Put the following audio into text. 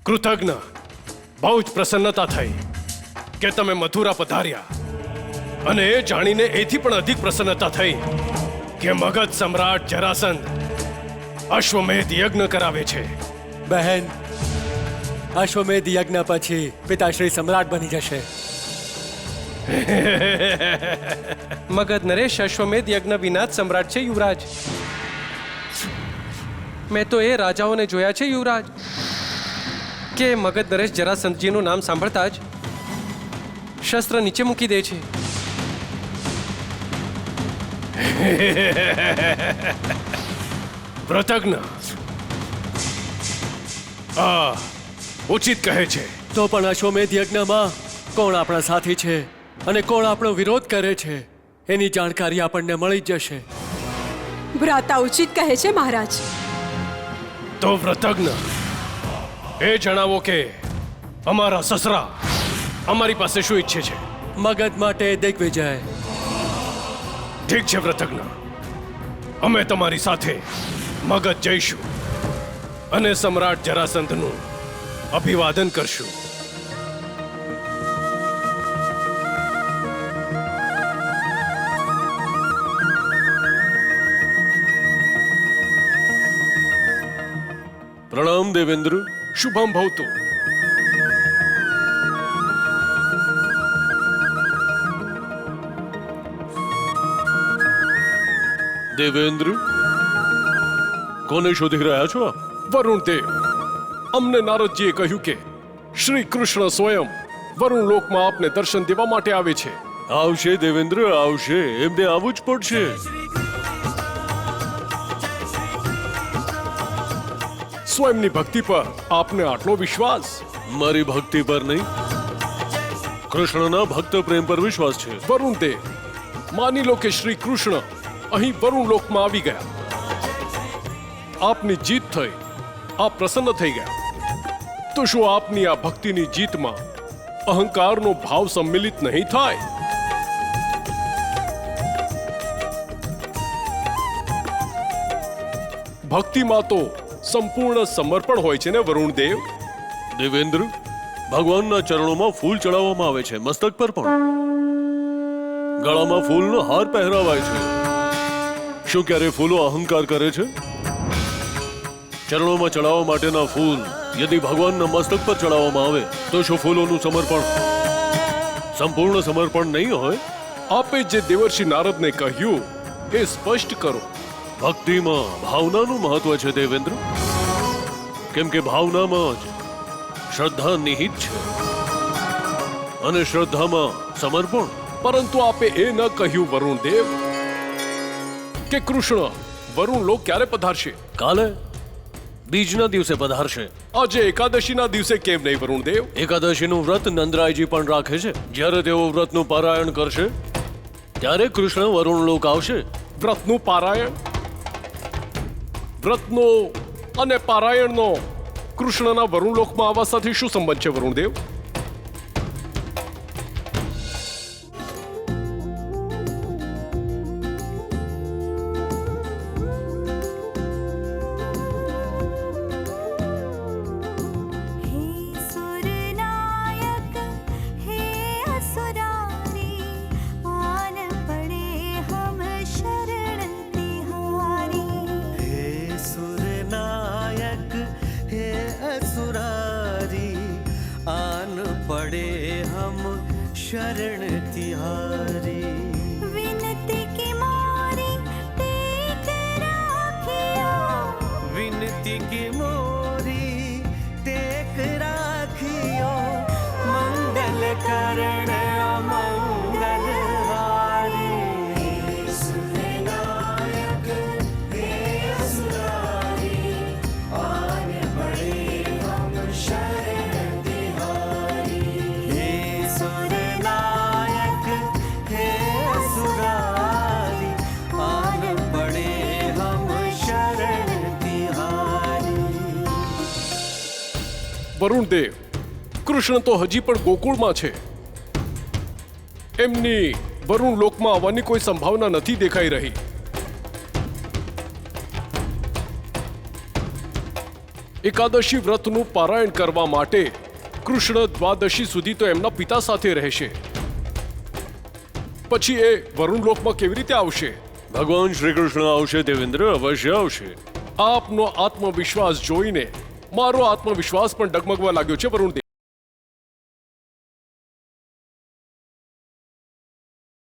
કૃતજ્ઞ, બહુ જ પ્રસન્નતા થઈ કે તમે મથુરા પધાર્યા, અને એ જાણીને એથી પણ અધિક પ્રસન્નતા થઈ કે મગધ સમ્રાટ જરાસંધ અશ્વમેધ યજ્ઞ કરાવે છે. બહેન, અશ્વમેધ યજ્ઞ પછી પિતાશ્રી સમ્રાટ બની જશે. મગધ નરેશ અશ્વમેધ યજ્ઞ વિના જ સમ્રાટ છે યુવરાજ. મેં તો એ રાજાઓને જોયા છે યુવરાજ કે મગધ નરેશ જરાસંધજીનું નામ સાંભળતા જ શસ્ત્ર નીચે મૂકી દે છે. કૃતજ્ઞ, આ ઉચિત કહે છે. તો પણ અશ્વમેધ યજ્ઞમાં કોણ આપણા સાથી છે અને કોણ આપણો વિરોધ કરે છે એની જાણકારી આપણને મળી જ જશે. ભ્રાતા ઉચિત કહે છે મહારાજ. તો કૃતજ્ઞ, એ જણાવો કે અમારા સસરા અમારી પાસે શું ઈચ્છે છે? મગધ માટે દિગ્વિજય. ઠીક છે કૃતજ્ઞ, અમે તમારી સાથે મગધ જઈશું અને સમ્રાટ જરાસંધનું અભિવાદન કરશું. પ્રણામ દેવેન્દ્ર. શુભમ ભવતુ. દેવેન્દ્ર, કોને શોધી રહ્યા છો? વરુણ દેવ, અમને નારદજીએ કહ્યું કે શ્રી કૃષ્ણ સ્વયં વરુણ લોકમાં આપને દર્શન દેવા માટે આવે છે. આવશે દેવેન્દ્ર, આવશે. એમને આવવું જ પડશે. સ્વયંની ભક્તિ પર આપને આટલો વિશ્વાસ? મારી ભક્તિ પર નહીં, કૃષ્ણના ભક્ત પ્રેમ પર વિશ્વાસ છે. વરુણ દેવ, માની લો કે શ્રી કૃષ્ણ અહીં વરુણ લોકમાં આવી ગયા, આપની જીત થઈ, આપ પ્રસન્ન થઈ ગયા, તો શું આપની આ ભક્તિની જીતમાં અહંકારનો ભાવ સંમિલિત નહીં થાય? ભક્તિમાં તો સંપૂર્ણ સમર્પણ હોય છે ને વરુણ દેવ? દેવેન્દ્ર, ભગવાનના ચરણોમાં ફૂલ ચડાવવામાં આવે છે, મસ્તક પર પણ. ગળામાં ફૂલનો હાર પહેરાવાય છે. શું ક્યારે ફૂલો અહંકાર કરે છે? ચરણોમાં ચડાવવા માટેના ફૂલ યદિ ભગવાનના મસ્તક પર ચડાવવામાં આવે તો શું ફૂલોનું સમર્પણ સંપૂર્ણ સમર્પણ નહીં હોય? આપે જે દેવર્ષિ નારદને કહ્યું એ સ્પષ્ટ કરો. ભક્તિમાં ભાવનાનું મહત્વ છે દેવેન્દ્ર, કેમ કે ભાવનામાં જ શ્રદ્ધા નિહિત છે અને શ્રદ્ધામાં સમર્પણ. પરંતુ આપે એ ન કહ્યું વરુણ દેવ કે કૃષ્ણ વરુણ લોક ક્યારે પધારશે? કાલે બીજના દિવસે પધારશે. આજે એકાદશીના દિવસે કેમ નહીં વરુણ દેવ? એકાદશીનું વ્રત નંદરાયજી પણ રાખે છે. જ્યારે તેઓ વ્રતનું પારાયણ કરશે ત્યારે કૃષ્ણ વરુણ લોક આવશે. વ્રતનું પારાયણ? વ્રતનો અને પારાયણનો કૃષ્ણના વરુણ લોકમાં આવવા સાથે શું સંબંધ છે વરુણ દેવ? शरण तिहारी विनती की मोरी टेक राखियो, विनती की मोरी टेक राखियो, मंगल करण अमंगल हारी। सुरनायक हे असुरारी, आन पड़े हम शरण तिहारी। हे सुरनायक हे असुरारी, आन पड़े हम शरण तिहारी। વરુણ દેવ, કૃષ્ણ તો હજી પણ ગોકુળમાં છે. એમની વરુણ લોકમાં આવવાની કોઈ સંભાવના નથી દેખાઈ રહી. એકાદશી વ્રતનું પારાયણ કરવા માટે કૃષ્ણ દ્વાદશી સુધી તો એમના પિતા સાથે રહેશે. પછી એ વરુણ લોકમાં કેવી રીતે આવશે? ભગવાન શ્રી કૃષ્ણ આવશે દેવેન્દ્ર, અવશ્ય આવશે. આપનો આત્મવિશ્વાસ જોઈને મારો આત્મવિશ્વાસ પણ ડગમગવા લાગ્યો છે વરુણદેવ.